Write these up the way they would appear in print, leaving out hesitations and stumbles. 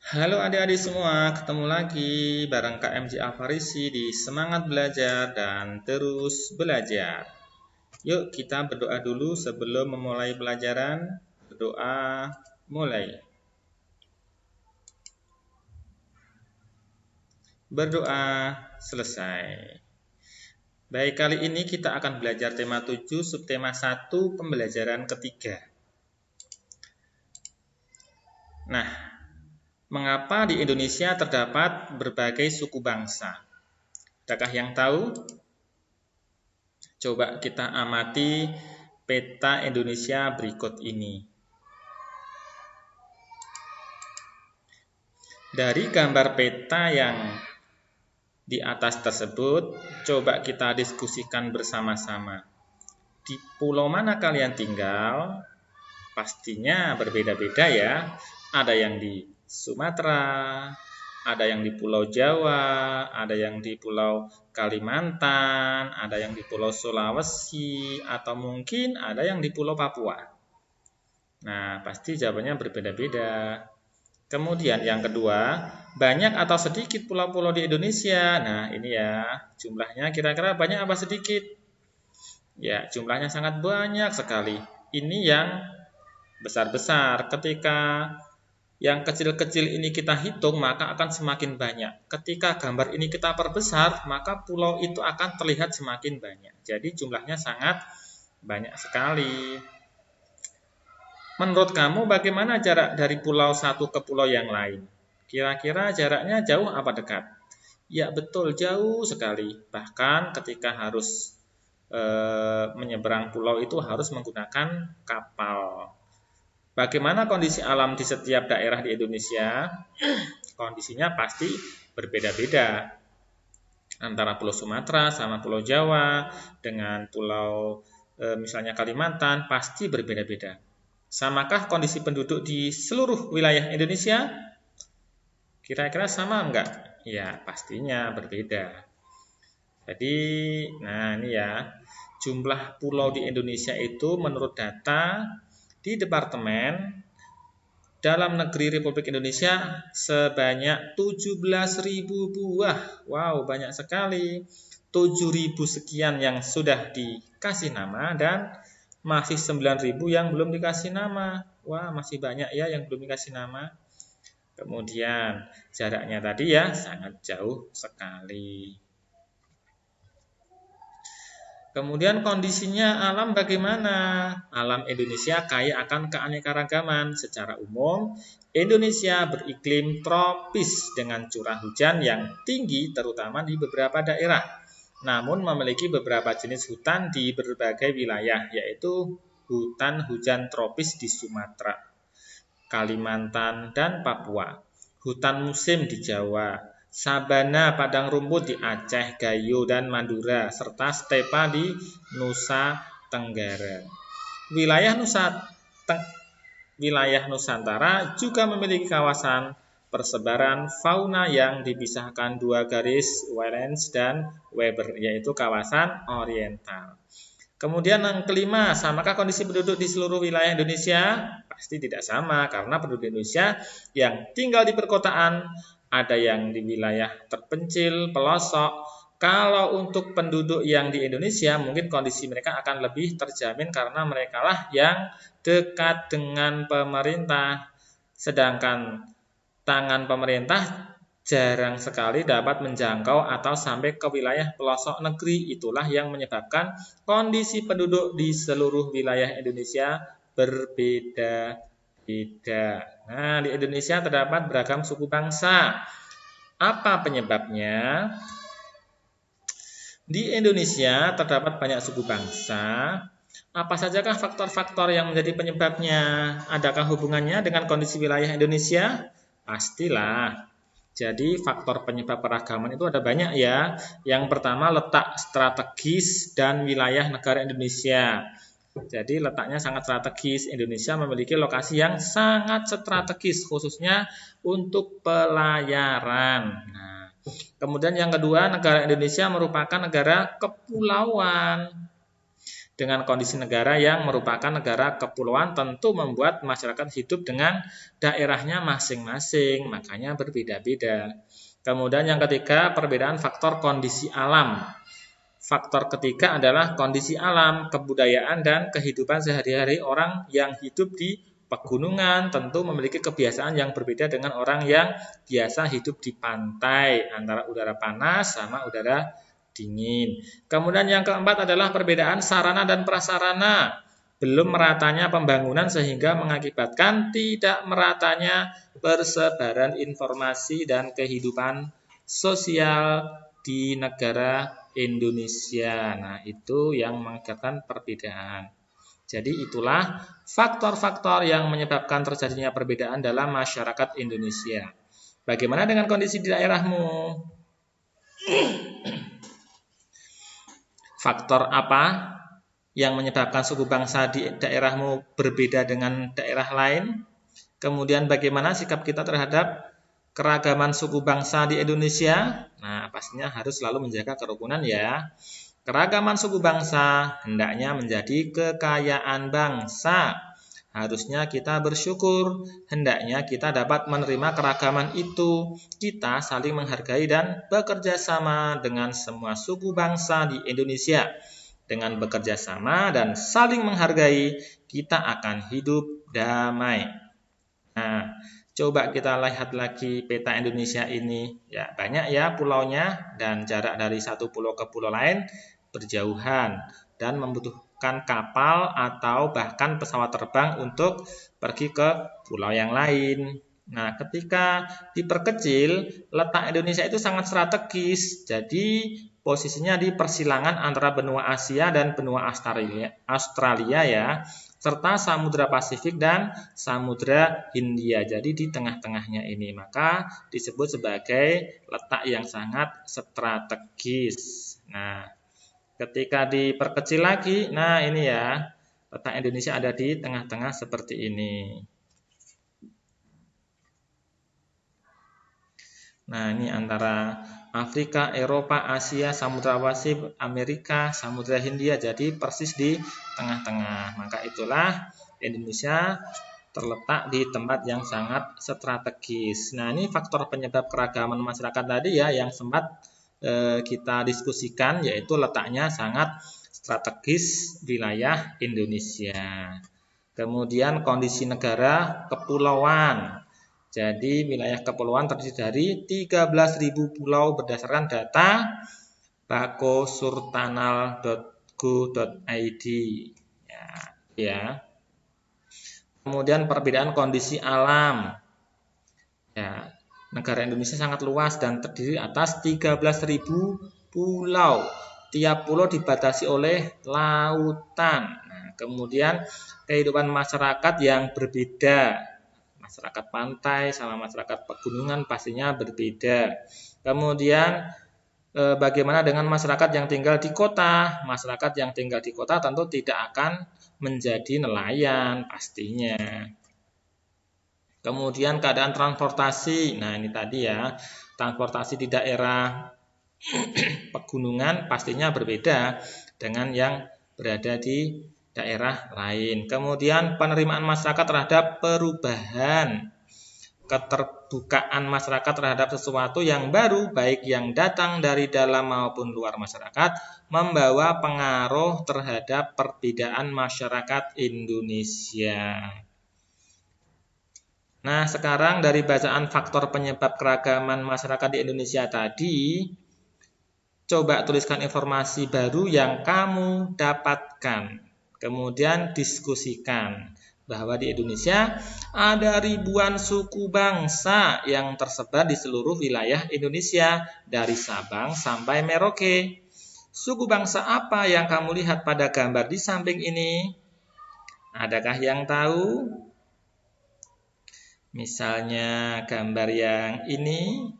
Halo adik-adik semua, ketemu lagi bareng KMJ Alfarisi di Semangat Belajar dan Terus Belajar. Yuk kita berdoa dulu sebelum memulai pelajaran. Berdoa mulai. Berdoa selesai. Baik, kali ini kita akan belajar tema 7, subtema 1, pembelajaran ketiga. Nah, mengapa di Indonesia terdapat berbagai suku bangsa? Adakah yang tahu? Coba kita amati peta Indonesia berikut ini. Dari gambar peta yang di atas tersebut, coba kita diskusikan bersama-sama. Di pulau mana kalian tinggal? Pastinya berbeda-beda ya. Ada yang di Sumatera, ada yang di Pulau Jawa, ada yang di Pulau Kalimantan, ada yang di Pulau Sulawesi, atau mungkin ada yang di Pulau Papua. Nah, pasti jawabannya berbeda-beda. Kemudian yang kedua, banyak atau sedikit pulau-pulau di Indonesia? Nah, ini ya, jumlahnya kira-kira banyak apa sedikit? Ya, jumlahnya sangat banyak sekali. Ini yang besar-besar. Ketika yang kecil-kecil ini kita hitung, maka akan semakin banyak. Ketika gambar ini kita perbesar, maka pulau itu akan terlihat semakin banyak. Jadi jumlahnya sangat banyak sekali. Menurut kamu bagaimana jarak dari pulau satu ke pulau yang lain? Kira-kira jaraknya jauh apa dekat? Ya betul, jauh sekali. Bahkan ketika harus menyeberang pulau itu harus menggunakan kapal. Bagaimana kondisi alam di setiap daerah di Indonesia? Kondisinya pasti berbeda-beda. Antara Pulau Sumatera sama Pulau Jawa dengan pulau misalnya Kalimantan pasti berbeda-beda. Samakah kondisi penduduk di seluruh wilayah Indonesia? Kira-kira sama enggak? Ya, pastinya berbeda. Jadi, nah ini ya, jumlah pulau di Indonesia itu menurut data di Departemen Dalam Negeri Republik Indonesia sebanyak 17.000 buah. Wow, banyak sekali. 7.000 sekian yang sudah dikasih nama dan masih 9.000 yang belum dikasih nama. Wah, masih banyak ya yang belum dikasih nama. Kemudian jaraknya tadi ya sangat jauh sekali. Kemudian kondisinya alam bagaimana? Alam Indonesia kaya akan keanekaragaman. Secara umum, Indonesia beriklim tropis dengan curah hujan yang tinggi terutama di beberapa daerah. Namun memiliki beberapa jenis hutan di berbagai wilayah, yaitu hutan hujan tropis di Sumatera, Kalimantan, dan Papua. Hutan musim di Jawa, sabana padang rumput di Aceh, Gayo, dan Madura, serta stepa di Nusa Tenggara. Wilayah Nusantara juga memiliki kawasan persebaran fauna yang dipisahkan dua garis Wallace dan Weber, yaitu kawasan oriental. Kemudian yang kelima, samakah kondisi penduduk di seluruh wilayah Indonesia? Pasti tidak sama, karena penduduk Indonesia yang tinggal di perkotaan, ada yang di wilayah terpencil, pelosok. Kalau untuk penduduk yang di Indonesia, mungkin kondisi mereka akan lebih terjamin karena mereka lah yang dekat dengan pemerintah. Sedangkan tangan pemerintah jarang sekali dapat menjangkau atau sampai ke wilayah pelosok negeri. Itulah yang menyebabkan kondisi penduduk di seluruh wilayah Indonesia berbeda-beda. Nah, di Indonesia terdapat beragam suku bangsa. Apa penyebabnya? Di Indonesia terdapat banyak suku bangsa. Apa sajakah faktor-faktor yang menjadi penyebabnya? Adakah hubungannya dengan kondisi wilayah Indonesia? Pastilah. Jadi faktor penyebab keragaman itu ada banyak ya. Yang pertama letak strategis dan wilayah negara Indonesia. Jadi letaknya sangat strategis. Indonesia memiliki lokasi yang sangat strategis khususnya untuk pelayaran. Nah, kemudian yang kedua, negara Indonesia merupakan negara kepulauan. dengan kondisi negara yang merupakan negara kepulauan tentu membuat masyarakat hidup dengan daerahnya masing-masing, makanya berbeda-beda. Kemudian yang ketiga, perbedaan faktor kondisi alam. Faktor ketiga adalah kondisi alam, kebudayaan, dan kehidupan sehari-hari orang yang hidup di pegunungan tentu memiliki kebiasaan yang berbeda dengan orang yang biasa hidup di pantai, antara udara panas sama udara dingin. Kemudian yang keempat adalah perbedaan sarana dan prasarana. Belum meratanya pembangunan sehingga mengakibatkan tidak meratanya persebaran informasi dan kehidupan sosial di negara Indonesia. Nah, itu yang mengakibatkan perbedaan. Jadi itulah faktor-faktor yang menyebabkan terjadinya perbedaan dalam masyarakat Indonesia. Bagaimana dengan kondisi di daerahmu? Faktor apa yang menyebabkan suku bangsa di daerahmu berbeda dengan daerah lain? Kemudian bagaimana sikap kita terhadap keragaman suku bangsa di Indonesia? Nah, pastinya harus selalu menjaga kerukunan ya. Keragaman suku bangsa hendaknya menjadi kekayaan bangsa. Harusnya kita bersyukur, hendaknya kita dapat menerima keragaman itu. Kita saling menghargai dan bekerja sama dengan semua suku bangsa di Indonesia. Dengan bekerja sama dan saling menghargai, kita akan hidup damai. Nah, coba kita lihat lagi peta Indonesia ini. Ya, banyak ya pulaunya dan jarak dari satu pulau ke pulau lain berjauhan dan membutuhkan kapal atau bahkan pesawat terbang untuk pergi ke pulau yang lain. Nah, ketika diperkecil, letak Indonesia itu sangat strategis. Jadi, posisinya di persilangan antara benua Asia dan benua Australia ya, serta Samudra Pasifik dan Samudra Hindia. Jadi di tengah-tengahnya ini, maka disebut sebagai letak yang sangat strategis. Nah, ketika diperkecil lagi, nah ini ya, letak Indonesia ada di tengah-tengah seperti ini. Nah, ini antara Afrika, Eropa, Asia, Samudra Pasifik, Amerika, Samudra Hindia, jadi persis di tengah-tengah. Maka itulah Indonesia terletak di tempat yang sangat strategis. Nah, ini faktor penyebab keragaman masyarakat tadi ya yang sempat kita diskusikan, yaitu letaknya sangat strategis wilayah Indonesia. Kemudian kondisi negara kepulauan. Jadi wilayah kepulauan terdiri dari 13.000 pulau berdasarkan data bakosurtanal.go.id. Ya. Kemudian perbedaan kondisi alam. Ya, negara Indonesia sangat luas dan terdiri atas 13.000 pulau. Tiap pulau dibatasi oleh lautan. Nah, kemudian kehidupan masyarakat yang berbeda. Masyarakat pantai sama masyarakat pegunungan pastinya berbeda. Kemudian bagaimana dengan masyarakat yang tinggal di kota? Masyarakat yang tinggal di kota tentu tidak akan menjadi nelayan pastinya. Kemudian keadaan transportasi. Nah, ini tadi ya, transportasi di daerah pegunungan pastinya berbeda dengan yang berada di daerah lain. Kemudian penerimaan masyarakat terhadap perubahan. Keterbukaan masyarakat terhadap sesuatu yang baru, baik yang datang dari dalam maupun luar masyarakat, membawa pengaruh terhadap perbedaan masyarakat Indonesia. Nah, sekarang dari bacaan faktor penyebab keragaman masyarakat di Indonesia tadi, coba tuliskan informasi baru yang kamu dapatkan. Kemudian diskusikan bahwa di Indonesia ada ribuan suku bangsa yang tersebar di seluruh wilayah Indonesia dari Sabang sampai Merauke. Suku bangsa apa yang kamu lihat pada gambar di samping ini? Adakah yang tahu? Misalnya gambar yang ini,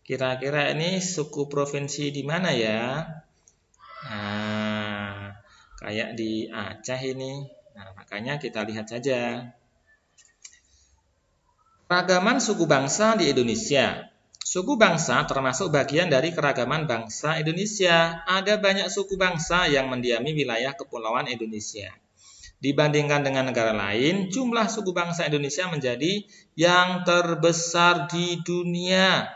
kira-kira ini suku provinsi di mana ya? Nah, kayak di Aceh ini. Nah, makanya kita lihat saja. Keragaman suku bangsa di Indonesia. Suku bangsa termasuk bagian dari keragaman bangsa Indonesia. Ada banyak suku bangsa yang mendiami wilayah kepulauan Indonesia. Dibandingkan dengan negara lain, jumlah suku bangsa Indonesia menjadi yang terbesar di dunia.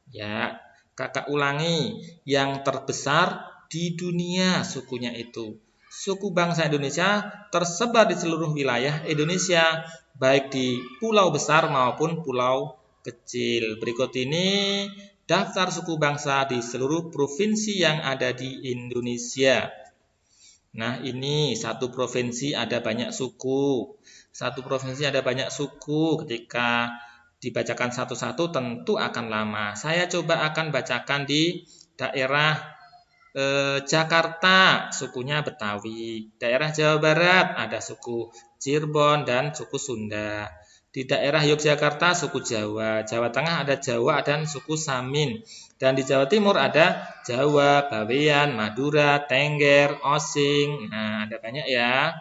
Ya, kakak ulangi, yang terbesar di dunia sukunya itu. Suku bangsa Indonesia tersebar di seluruh wilayah Indonesia, baik di pulau besar maupun pulau kecil. Berikut ini daftar suku bangsa di seluruh provinsi yang ada di Indonesia. Nah, ini satu provinsi ada banyak suku. Satu provinsi ada banyak suku. Ketika dibacakan satu-satu tentu akan lama. Saya coba akan bacakan di daerah Jakarta, sukunya Betawi. Daerah Jawa Barat ada suku Cirebon dan suku Sunda. Di daerah Yogyakarta suku Jawa, Jawa Tengah ada Jawa dan suku Samin. Dan di Jawa Timur ada Jawa, Bawean, Madura, Tengger, Osing. Nah, ada banyak ya.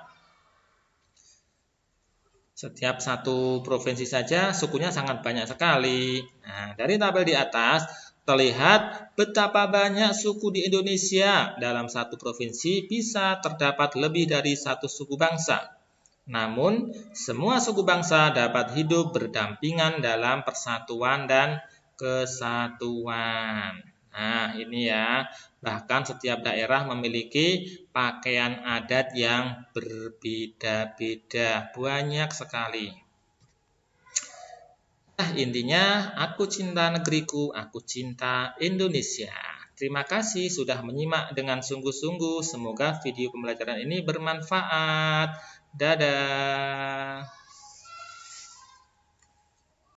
Setiap satu provinsi saja sukunya sangat banyak sekali. Nah, dari tabel di atas terlihat betapa banyak suku di Indonesia. Dalam satu provinsi bisa terdapat lebih dari satu suku bangsa. Namun, semua suku bangsa dapat hidup berdampingan dalam persatuan dan kesatuan. Nah, ini ya. Bahkan setiap daerah memiliki pakaian adat yang berbeda-beda. Banyak sekali. Nah, intinya, aku cinta negeriku, aku cinta Indonesia. Terima kasih sudah menyimak dengan sungguh-sungguh. Semoga video pembelajaran ini bermanfaat. Dadah.